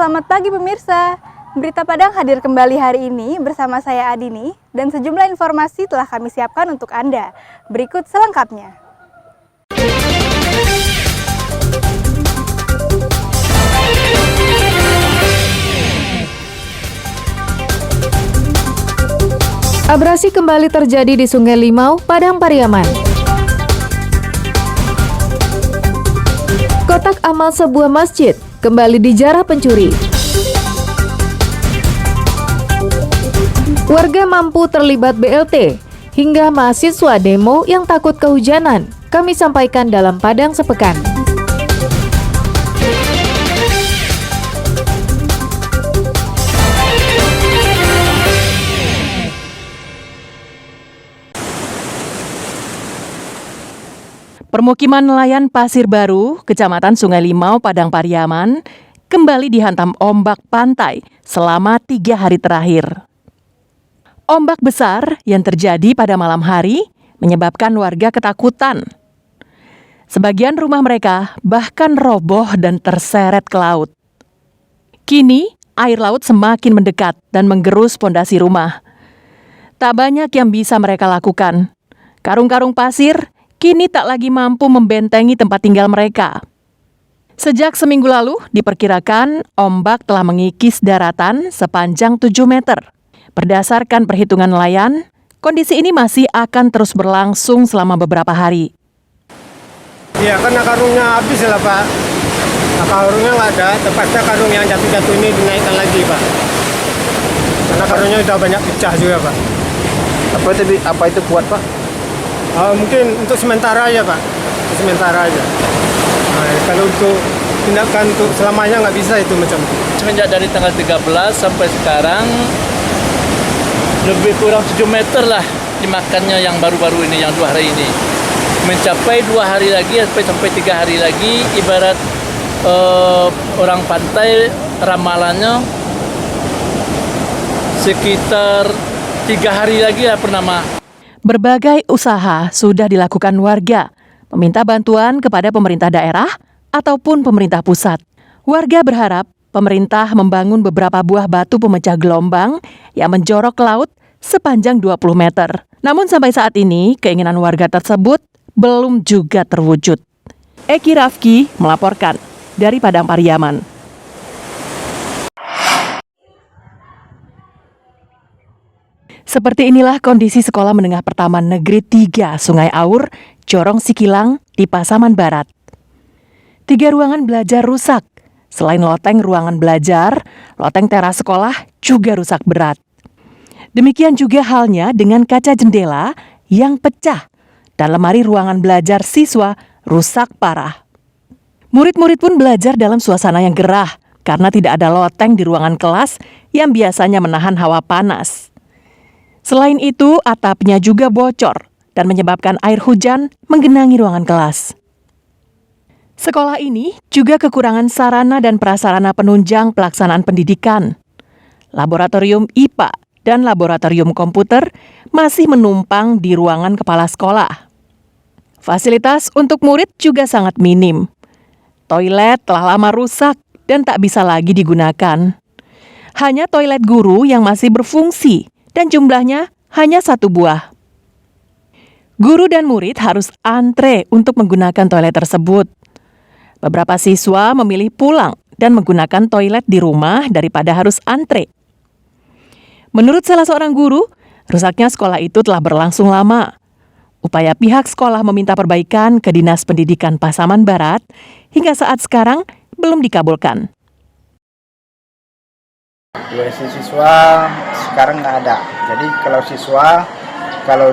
Selamat pagi pemirsa. Berita Padang hadir kembali hari ini bersama saya Adini dan sejumlah informasi telah kami siapkan untuk Anda. Berikut selengkapnya. Abrasi kembali terjadi di Sungai Limau, Padang Pariaman. Kotak amal sebuah masjid kembali dijarah pencuri. Warga mampu terlibat BLT, hingga mahasiswa demo yang takut kehujanan. Kami sampaikan dalam Padang Sepekan. Permukiman nelayan Pasir Baru, Kecamatan Sungai Limau, Padang Pariaman, kembali dihantam ombak pantai selama 3 hari terakhir. Ombak besar yang terjadi pada malam hari menyebabkan warga ketakutan. Sebagian rumah mereka bahkan roboh dan terseret ke laut. Kini, air laut semakin mendekat dan menggerus pondasi rumah. Tak banyak yang bisa mereka lakukan. Karung-karung pasir kini tak lagi mampu membentengi tempat tinggal mereka. Sejak seminggu lalu, diperkirakan ombak telah mengikis daratan sepanjang 7 meter. Berdasarkan perhitungan nelayan, kondisi ini masih akan terus berlangsung selama beberapa hari. Iya, karena karungnya habis lah, Pak. Nah, karungnya nggak ada, terpaksa karung yang jatuh-jatuh ini dinaikkan lagi, Pak. Karena karungnya sudah banyak pecah juga, Pak. Apa itu kuat, Pak? Mungkin untuk sementara aja, Pak. Sementara aja. Nah, kalau untuk tindakan untuk selamanya nggak bisa itu macam. Semenjak dari tanggal 13 sampai sekarang lebih kurang 7 meter lah dimakannya yang baru-baru ini, yang 2 hari ini. Mencapai 2 hari lagi sampai 3 hari lagi, ibarat orang pantai ramalannya sekitar 3 hari lagi lah pernah. Berbagai usaha sudah dilakukan warga, meminta bantuan kepada pemerintah daerah ataupun pemerintah pusat. Warga berharap pemerintah membangun beberapa buah batu pemecah gelombang yang menjorok ke laut sepanjang 20 meter. Namun sampai saat ini, keinginan warga tersebut belum juga terwujud. Eki Rafki melaporkan dari Padang Pariaman. Seperti inilah kondisi Sekolah Menengah Pertama Negeri 3 Sungai Aur, Corong Sikilang di Pasaman Barat. 3 ruangan belajar rusak. Selain loteng ruangan belajar, loteng teras sekolah juga rusak berat. Demikian juga halnya dengan kaca jendela yang pecah dan lemari ruangan belajar siswa rusak parah. Murid-murid pun belajar dalam suasana yang gerah karena tidak ada loteng di ruangan kelas yang biasanya menahan hawa panas. Selain itu, atapnya juga bocor dan menyebabkan air hujan menggenangi ruangan kelas. Sekolah ini juga kekurangan sarana dan prasarana penunjang pelaksanaan pendidikan. Laboratorium IPA dan laboratorium komputer masih menumpang di ruangan kepala sekolah. Fasilitas untuk murid juga sangat minim. Toilet telah lama rusak dan tak bisa lagi digunakan. Hanya toilet guru yang masih berfungsi dan jumlahnya hanya 1 buah. Guru dan murid harus antre untuk menggunakan toilet tersebut. Beberapa siswa memilih pulang dan menggunakan toilet di rumah daripada harus antre. Menurut salah seorang guru, rusaknya sekolah itu telah berlangsung lama. Upaya pihak sekolah meminta perbaikan ke Dinas Pendidikan Pasaman Barat hingga saat sekarang belum dikabulkan. WC siswa sekarang nggak ada. Jadi kalau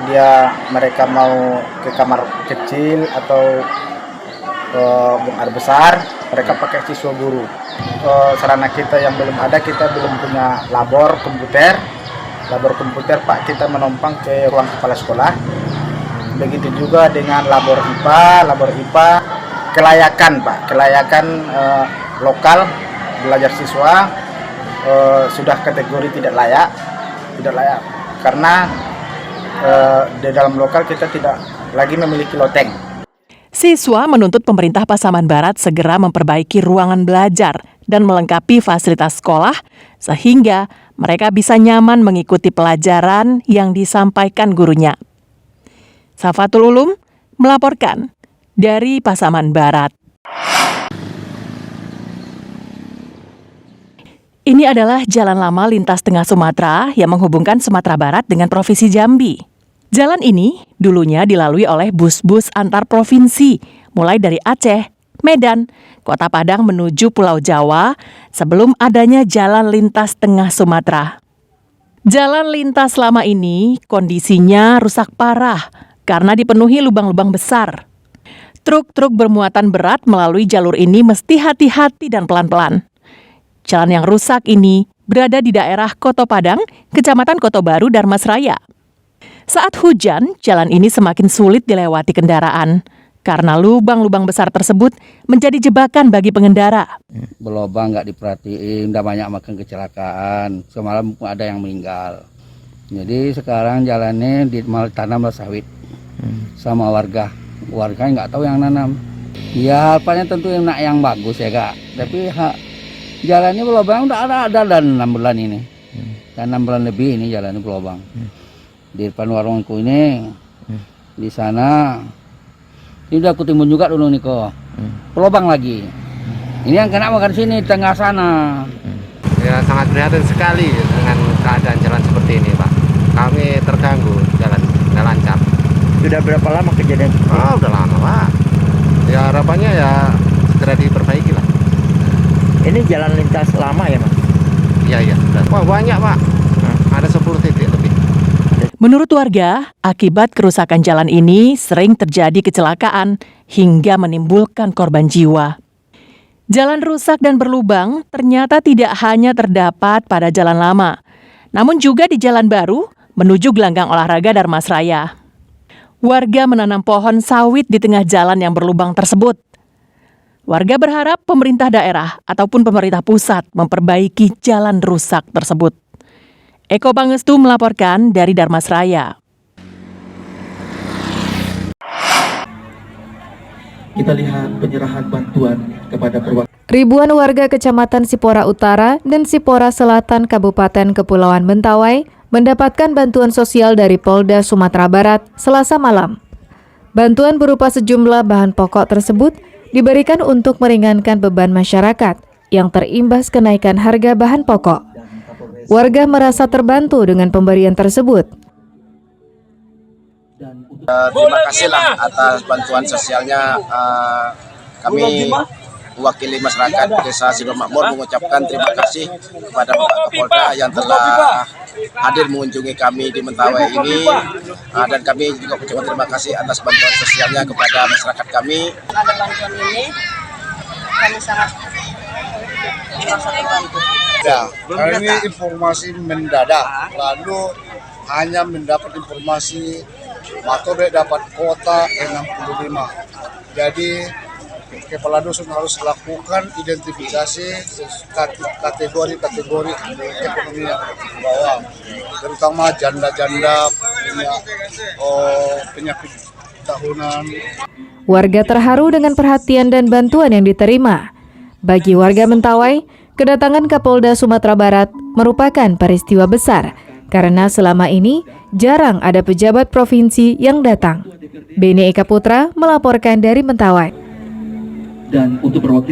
mereka mau ke kamar kecil atau buang air besar, mereka pakai siswa guru. Sarana kita yang belum ada, kita belum punya labor komputer. Pak, kita menumpang ke ruang kepala sekolah. Begitu juga dengan labor IPA, kelayakan lokal belajar siswa sudah kategori tidak layak karena di dalam lokal kita tidak lagi memiliki loteng. Siswa menuntut pemerintah Pasaman Barat segera memperbaiki ruangan belajar dan melengkapi fasilitas sekolah sehingga mereka bisa nyaman mengikuti pelajaran yang disampaikan gurunya. Safatul Ulum melaporkan dari Pasaman Barat. Ini adalah jalan lama lintas tengah Sumatera yang menghubungkan Sumatera Barat dengan Provinsi Jambi. Jalan ini dulunya dilalui oleh bus-bus antar provinsi, mulai dari Aceh, Medan, Kota Padang menuju Pulau Jawa sebelum adanya jalan lintas tengah Sumatera. Jalan lintas lama ini kondisinya rusak parah karena dipenuhi lubang-lubang besar. Truk-truk bermuatan berat melalui jalur ini mesti hati-hati dan pelan-pelan. Jalan yang rusak ini berada di daerah Koto Padang, Kecamatan Koto Baru, Darmasraya. Saat hujan, jalan ini semakin sulit dilewati kendaraan karena lubang-lubang besar tersebut menjadi jebakan bagi pengendara. Berlobang nggak diperhatiin, udah banyak makan kecelakaan. Semalam ada yang meninggal. Jadi sekarang jalannya tanam sawit sama warga. Warga nggak tahu yang nanam. Ya harapannya tentu yang bagus ya kak. Tapi jalannya berlobang udah ada dan 6 bulan ini. Dan 6 bulan lebih ini jalannya berlobang. Di depan warungku ini, di sana, ini udah aku timbun juga dulu nih kok, pelobang lagi. Ini yang kena makan sini, tengah sana. Ya sangat prihatin sekali dengan keadaan jalan seperti ini Pak. Kami terganggu, jalan nggak lancar. Sudah berapa lama kejadian? Oh udah lama Pak. Ya harapannya ya segera diperbaiki lah. Ini jalan lintas lama ya Mas? Iya. Wah banyak Pak, ada 10 titik lebih. Menurut warga, akibat kerusakan jalan ini sering terjadi kecelakaan hingga menimbulkan korban jiwa. Jalan rusak dan berlubang ternyata tidak hanya terdapat pada jalan lama, namun juga di jalan baru menuju gelanggang olahraga Darmasraya. Warga menanam pohon sawit di tengah jalan yang berlubang tersebut. Warga berharap pemerintah daerah ataupun pemerintah pusat memperbaiki jalan rusak tersebut. Eko Pangestu melaporkan dari Darmasraya. Kita lihat penyerahan bantuan kepada perwakilan. Ribuan warga Kecamatan Sipora Utara dan Sipora Selatan Kabupaten Kepulauan Mentawai mendapatkan bantuan sosial dari Polda Sumatera Barat Selasa malam. Bantuan berupa sejumlah bahan pokok tersebut diberikan untuk meringankan beban masyarakat yang terimbas kenaikan harga bahan pokok. Warga merasa terbantu dengan pemberian tersebut. Terima kasihlah atas bantuan sosialnya. Kami mewakili masyarakat Desa Sido Makmur mengucapkan terima kasih kepada Bapak Kapolda yang telah hadir mengunjungi kami di Mentawai ini, dan kami juga mengucapkan terima kasih atas bantuan sosialnya kepada masyarakat kami. Ada bantuan ini, kami sangat merasa terbantu. Ya, karena ini informasi mendadak, lalu hanya mendapat informasi Matobek dapat kuota 65. Jadi kepala dusun harus lakukan identifikasi kategori-kategori ekonomi yang di bawah, terutama janda-janda punya penyakit tahunan. Warga terharu dengan perhatian dan bantuan yang diterima. Bagi warga Mentawai, kedatangan Kapolda Sumatera Barat merupakan peristiwa besar karena selama ini jarang ada pejabat provinsi yang datang. Beni Eka Putra melaporkan dari Mentawai. Dan untuk perwakilan